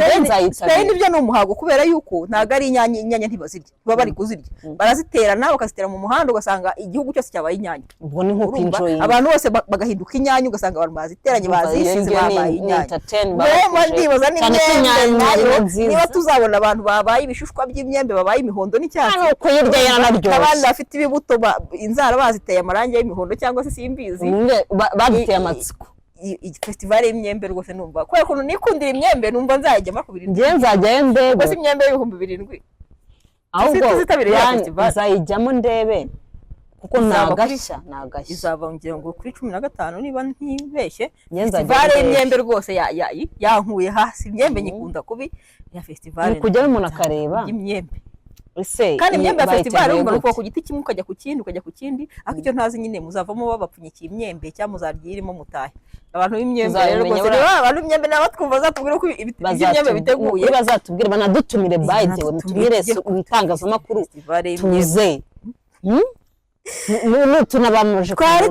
Speaker 1: Spain ibyo ni umuhago kubera yuko ntago ari inyanya ntibazirya baba bari kuzirya baraziterana bakazitera mu muhanda ugasanga igihugu cyose cyabaye inyanya
Speaker 2: ubwo ni nko kwinjoyinga
Speaker 1: abantu bose bagahinduka inyanya ugasanga abantu baziteranye bazisize babaye inyanya ndibaza niba tuzabona abantu babaye ibishushwa by'imyembe babaye imihondo n'icyatsi
Speaker 2: hano kuyirya yanaryoshye
Speaker 1: abandi bafite ibibuto inzara baziteye amarangi y'imihondo cyangwa se simbizi
Speaker 2: baduteye amatsiko
Speaker 1: festival y'imyembe rwose numva kubera ukuntu nikundira imyembe numva nzajya ku 7,000
Speaker 2: ngiye nzajyayo ndebe
Speaker 1: bose imyembe y'7,000
Speaker 2: ahubwo nzayijyamo ndebe kuko nagashya
Speaker 1: izava ngira ngo kuri 15 niba ntibeshye festival y'imyembe rwose yankuye hasi imyembe nyikunda kubi ya festival
Speaker 2: kujyayo umuntu akareba
Speaker 1: imyembe
Speaker 2: kandi
Speaker 1: imyembe ya festival urumva uko ku giti kimwe ukajya ku kindi ariko icyo ntazi nyine muzavamo babapfunyikiye imyembe cyangwa muzarya irimo mutahe abantu b'imyembe rero rwose abantu b'imyembe nabo twumva zatubwira ko iby'imyembe biteguye
Speaker 2: bazatubwira banadutumire bayitewe mutumire itangazamakuru tuze tunabamuje
Speaker 1: twari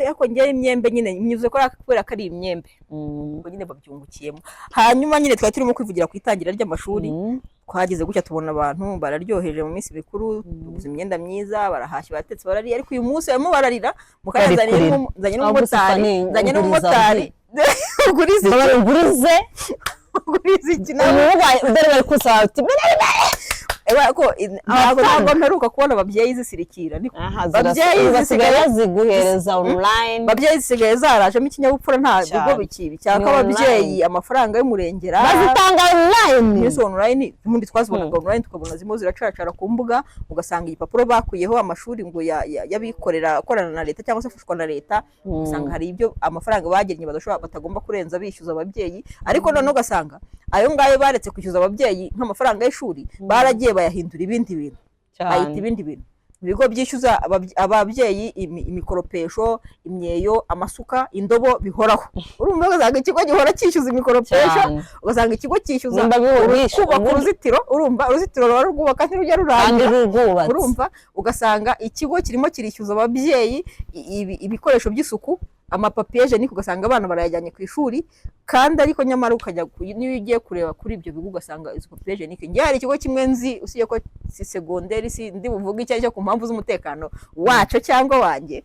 Speaker 1: yakongera imyembe nyine nyuze ko kubera ko ari imyembe ubwo nyine babyungukiyemo hanyuma nyine twari turimo kwivugira ku itangira ry'amashuri twageze gutya tubona abantu bararyoheje mu minsi mikuru tuguze imyenda myiza barahashye batetse barariye ariko uyu munsi barimo bararira mukazanye n'umumotari ugurize iki nawe
Speaker 2: bari kusaba
Speaker 1: ntabwo mperuka kubona ababyeyi zisirikira
Speaker 2: ababyeyi basigaye baziguhereza online
Speaker 1: ababyeyi zisigaye zarajemo ikinyabupfura nta bigo bikibi cyangwa ababyeyi amafaranga y'umurengera
Speaker 2: bazitanga online
Speaker 1: online ubundi twazibonaga online tukabona zimo ziracacara ku mbuga ugasanga igipapuro bakuyeho amashuri ngo yabikorera akorana na leta cyangwa se afashwa na leta ugasanga hari ibyo amafaranga bagennye batagomba kurenza bishyuza ababyeyi ariko none ugasanga ayo ngayo baretse kwishyuza ababyeyi nk'amafaranga y'ishuri baragiye bayahindura ibindi bintu bayita ibindi bintu ibigo byishyuza ababyeyi imikoropesho imyeyo amasuka indobo bihoraho urumva ugasanga ikigo gihora cyishyuza imikoropesho ugasanga ikigo cyishyuza kubaka uruzitiro urumva uruzitiro ruba rwubaka ntirujya rurangira urumva ugasanga ikigo kirimo kirishyuza ababyeyi ibikoresho by'isuku amapapiye jenike ugasanga abana barayajyanye ku ishuri kandi ariko nyamara ukajya niba ugiye kureba kuri ibyo bigo ugasanga izo papiye jenike ngiye hari ikigo kimwe nzi usiye ko si segonderi si ndi buvuga icyo aricyo ku mpamvu z'umutekano wacu cyangwa wanjye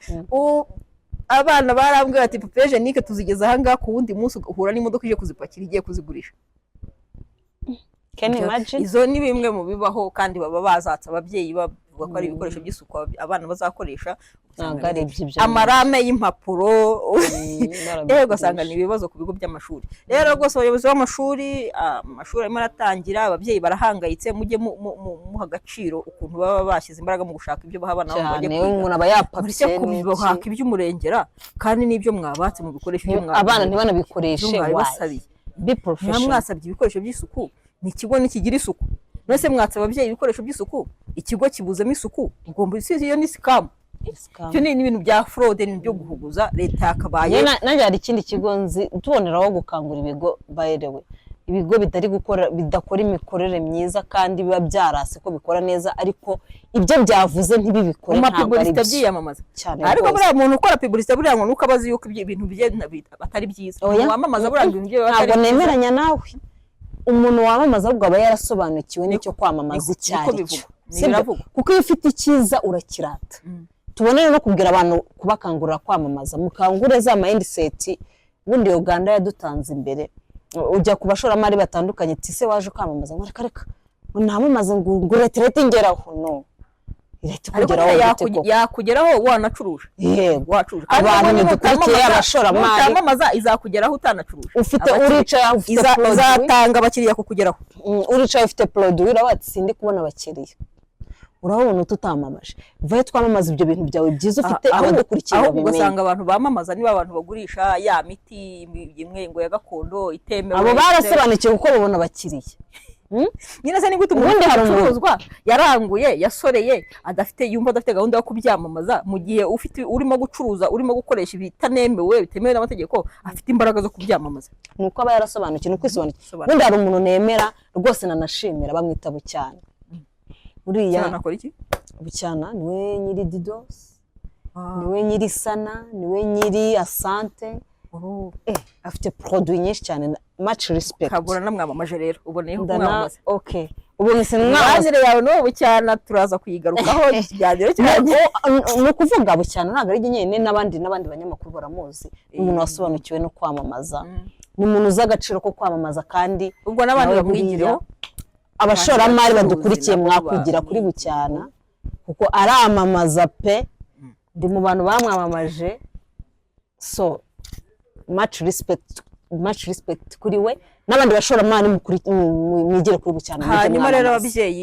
Speaker 1: abana barambwira ati papiye jenike tuzigeza aha ngaha ku wundi munsi uhura n'imodoka ije kuzipakira igiye kuzigurisha izo ni bimwe mu bibaho kandi baba bazatse ababyeyi bavuga ko ari ibikoresho by'isuku abana bazakoresha amarame y'impapuro ugasanga ni ibibazo ku bigo by'amashuri rero rwose abayobozi b'amashuri amashuri arimo aratangira ababyeyi barahangayitse mujye muha agaciro ukuntu baba bashyize imbaraga mu gushaka ibyo baha abana babo bajya kwiga kubihaka iby'umurengera kandi n'ibyo mwabatse mu bikoresho
Speaker 2: abana ntibanabikoreshe
Speaker 1: mwasabye ibikoresho by'isuku ni ikigo nikigira isuku nose mwatse ababyeyi ibikoresho by'isuku ikigo kibuzemo isuku ugomba iyo ni scam cyo ni ibintu bya fraude ni byo guhuguza leta yakabaye
Speaker 2: nanjye hari ikindi kigo nzi tuboneraho gukangura ibigo bayerewe ibigo bidakora imikorere myiza kandi biba byarase ko bikora neza ariko ibyo byavuze ntibibikore
Speaker 1: ntabwo ari byiyamamaza ariko buriya muntu ukora publicité buriya ngo nuko abazi yuko ibintu bye batari byiza wamamaza buriya ibintu bye
Speaker 2: ntabwo nemeranya nawe umuntu wamamaza ahubwo aba yarasobanukiwe n'icyo kwamamaza icyaricyo kuko iyo ufite icyiza urakirata tubone no kubwira abantu kubakangurira kwamamaza mukangure za mindset ubundi Uganda yadutanze imbere ujya ku bashoramari batandukanye ati se waje kwamamaza ngo reka namamaze ngo leta ingeraho no
Speaker 1: yakugeraho wanacuruje
Speaker 2: wacuruje abantu dukurikiye abashoramari
Speaker 1: kwamamaza izakugeraho utanacuruje
Speaker 2: ufite urica ufite
Speaker 1: izatanga abakiriya kukugeraho
Speaker 2: urica ufite produit urabatse sindi kubona abakiriya urabona tutamamaje vaye twamamaza ibyo bintu byawe byiza ufite abadukurikiye
Speaker 1: aho ugasanga abantu bamamaza niba abantu bagurisha ya miti imwe ngo ya gakondo itemewe
Speaker 2: abo barasobanukiwe kuko babona abakiriya
Speaker 1: nyine se nigute umuntu ucuruzwa yaranguye yasoreye yumva adafite gahunda yo kubyamamaza mu gihe urimo gucuruza urimo gukoresha ibitanemewe bitemewe n'amategeko afite imbaraga zo kubyamamaza
Speaker 2: nuko aba yarasobanukiwe nuko isobanukiwe ubundi hari umuntu nemera rwose nanashimira bamwita Bucyana uriya
Speaker 1: nakora iki
Speaker 2: Bucyana niwe nyiri Didos niwe nyiri Sana niwe nyiri Asante afite produit nyinshi cyane much respect
Speaker 1: kabura namwamamaje rero uboneyeho kumwamamaza
Speaker 2: okay ubone se
Speaker 1: mwamazire yawe no Bucyana turaza kuyigarukaho byagero cyane
Speaker 2: no kuvuga Bucyana ntago ari nyine n'abandi banyamakuru baramuzi umuntu wasobanukiwe no kwamamaza ni umuntu uza agaciro ko kwamamaza kandi
Speaker 1: ubwo n'abandi bamwigireho
Speaker 2: abashoramari badukurikiye mwakwigira kuri Bucyana kuko aramamaza pe ndi mu bantu bamwamamaje so much respect kuri we n'abandi bashoramari mwigire kuri Bucyana
Speaker 1: hanyuma rero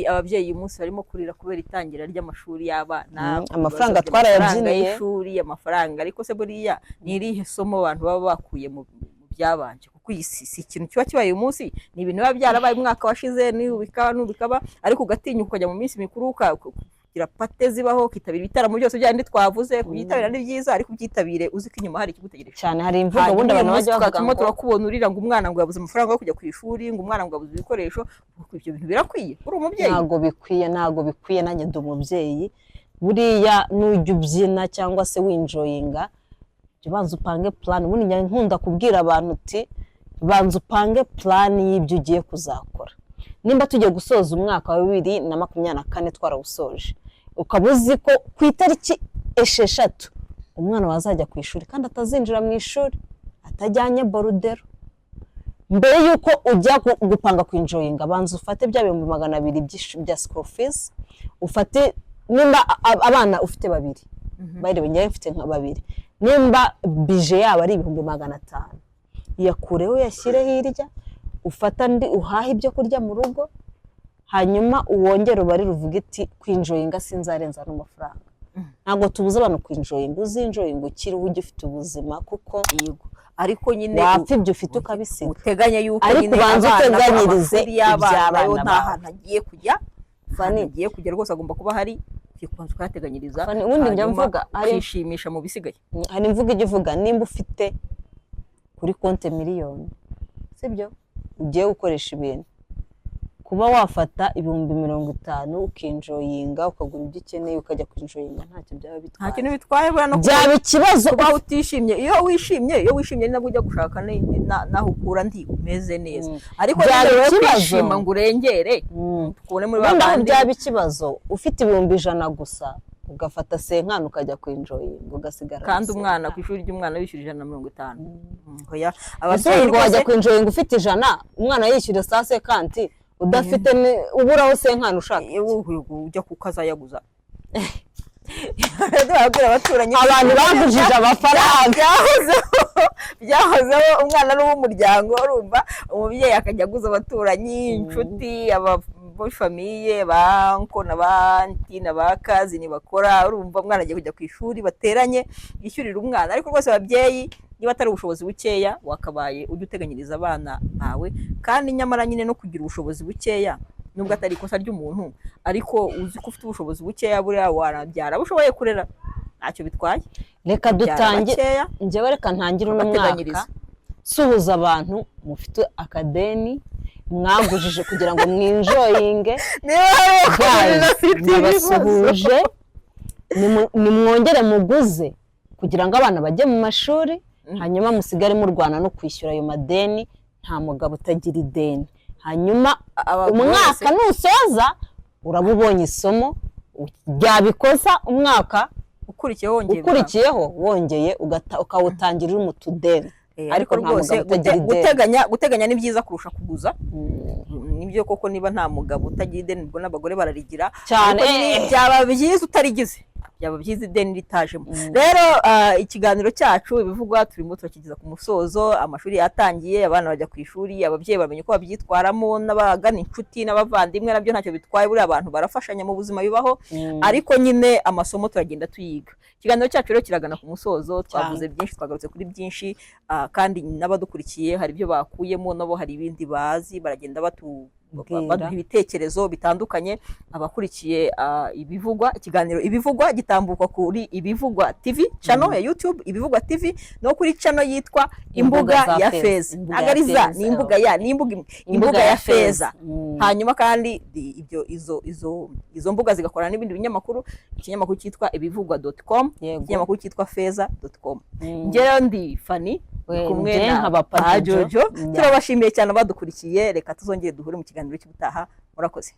Speaker 1: ababyeyi umunsi barimo kurira kubera itangira ry'amashuri y'abana
Speaker 2: amafaranga twarayabyiniye
Speaker 1: y'ishuri amafaranga ariko se buriya ni irihe somo abantu baba bakuye mu byabanje kuko si ikintu kiba kibaye uyu munsi ni ibintu biba byarabaye umwaka washize n'ubikaba ariko ugatinyuka ukajya mu minsi mikuru kugira pate zibaho kitabira ibitaramo byose byandi twavuze kuyitabira ni byiza ariko ubyitabire uzi ko inyuma hari ikigutegereje
Speaker 2: cyane hari imvugo ubundi abantu bajya
Speaker 1: bagatuma turakubona urira ngo umwana ngo yabuze amafaranga yo kujya ku ishuri ngo umwana ngo yabuze ibikoresho ibyo bintu birakwiye uri umubyeyi
Speaker 2: ntago bikwiye nanjye ndi umubyeyi buriya nujya ubyina cyangwa se winjoyinga jya ubanza upange plan ubundi njya nkunda kubwira abantu uti banza upange plan y'ibyo ugiye kuzakora nimba tugiye gusoza umwaka wa 2024 twarawusoje ukaba uzi ko ku itariki 6 umwana wazajya ku ishuri kandi atazinjira mu ishuri atajyanye borudero mbere yuko ujya gupanga kwinjoyinga banza ufate bya 200 bya school fees ufate nimba abana ufite babiri bayirebe njye mfite nka babiri nimba bije yabo ari 500 yakureho yashyire hirya ufata ndi uhaha ibyo kurya mu rugo hanyuma uwongera ubari ruvuga iti kwinjoyinga sinzarenza n'amafaranga ntabwo tubuze abantu kwinjoyinga uzinjoyinga ukiri ujye ufite ubuzima kuko
Speaker 1: yego ariko nyine
Speaker 2: wapfa ibyo ufite ukabisiga
Speaker 1: uteganya yuko
Speaker 2: nyine
Speaker 1: ubanza
Speaker 2: uteganyirize
Speaker 1: iby'abana nta hantu agiye kujya agiye kujya rwose agomba kuba hari kubanza ukayateganyiriza
Speaker 2: ubundi njya mvuga
Speaker 1: kwishimisha mu bisigaye
Speaker 2: hari imvugo ijya ivuga nimba ufite kuri konti miliyoni sibyo ugiye gukoresha ibintu kuba wafata 50,000 ukinjoyinga ukagura ibyo ukeneye ukajya kwinjoyinga ntacyo byaba bitwaye
Speaker 1: nta kintu bitwaye burano
Speaker 2: byaba ikibazo
Speaker 1: kuba utishimye iyo wishimye nabwo ujya gushaka naho ukura ndi umeze neza ariko rero kwishima ngo urengere tukubone muri
Speaker 2: babandi byaba ikibazo ufite 100 gusa ugafata senkana ukajya kwinjoyinga ugasigara
Speaker 1: kandi umwana ku ishuri ry'umwana wishyura 150 hoya
Speaker 2: abasore ngo wajya kwinjoyinga ufite 100 umwana yishyura saa sekanti udafite uburaho senkana ushaka
Speaker 1: ujya kukazayaguza abaturanyi
Speaker 2: abantu bagujije amafaranga
Speaker 1: byahozeho umwana n'umuryango urumva umubyeyi akajya aguza abaturanyi inshuti famiye banko n'abanti n'abakazi bakora urumva umwana agiye kujya ku ishuri bateranye yishyurira umwana ariko rwose ababyeyi niba atari ubushobozi bukeya wakabaye ujye uteganyiriza abana bawe kandi nyamara nyine no kugira ubushobozi bukeya nubwo atari ikosa ry'umuntu ariko uzi ko ufite ubushobozi bukeya buriya warabyara bushoboye kurera ntacyo bitwaye
Speaker 2: reka dutangire njyewe reka ntangire uno mwaka suhuza abantu mufite akadeni mwagujije kugira ngo mwinjoyinge nabasuhuje nimwongere muguze kugira ngo abana bajye mu mashuri hanyuma musigare murwana no kwishyura ayo madeni nta mugabo utagira ideni hanyuma umwaka nusoza uraba ubonye isomo ryabikoza umwaka ukurikiyeho wongeye ukawutangirira umutudeni
Speaker 1: ariko rwose guteganya ni byiza kurusha kuguza nibyo koko niba nta mugabo utagira ideni ubwo n'abagore bararigira
Speaker 2: cyane
Speaker 1: byaba byiza utarigize byaba byiza ideni ritajemo. Rero ikiganiro cyacu ibivugwa turimo turakigeza ku musozo, amashuri yatangiye, abana bajya ku ishuri, ababyeyi bamenye uko babyitwaramo, n'abagana inshuti n'abavandimwe nabyo ntacyo bitwaye, buriya abantu barafashanya mu buzima bibaho, ariko nyine amasomo turagenda tuyiga. Ikiganiro cyacu rero kiragana ku musozo, twavuze byinshi, twagarutse kuri byinshi, kandi n'abadukurikiye hari ibyo bakuyemo, nabo hari ibindi bazi, baragenda baduha ibitekerezo bitandukanye. Abakurikiye ibivugwa, ikiganiro ibivugwa gitambuka kuri Ibivugwa TV channel ya YouTube, Ibivugwa TV, no kuri channel yitwa Imbuga ya Feza. Agariza ni imbuga ya Feza. Hanyuma kandi izo mbuga zigakorana n'ibindi binyamakuru, ikinyamakuru cyitwa ibivugwa.com, ikinyamakuru cyitwa feza.com. Ngero ndi Fanny kumwe na Jojo, turabashimiye cyane abadukurikiye, reka tuzongere duhure mu kiganiro cy'ubutaha. Murakoze.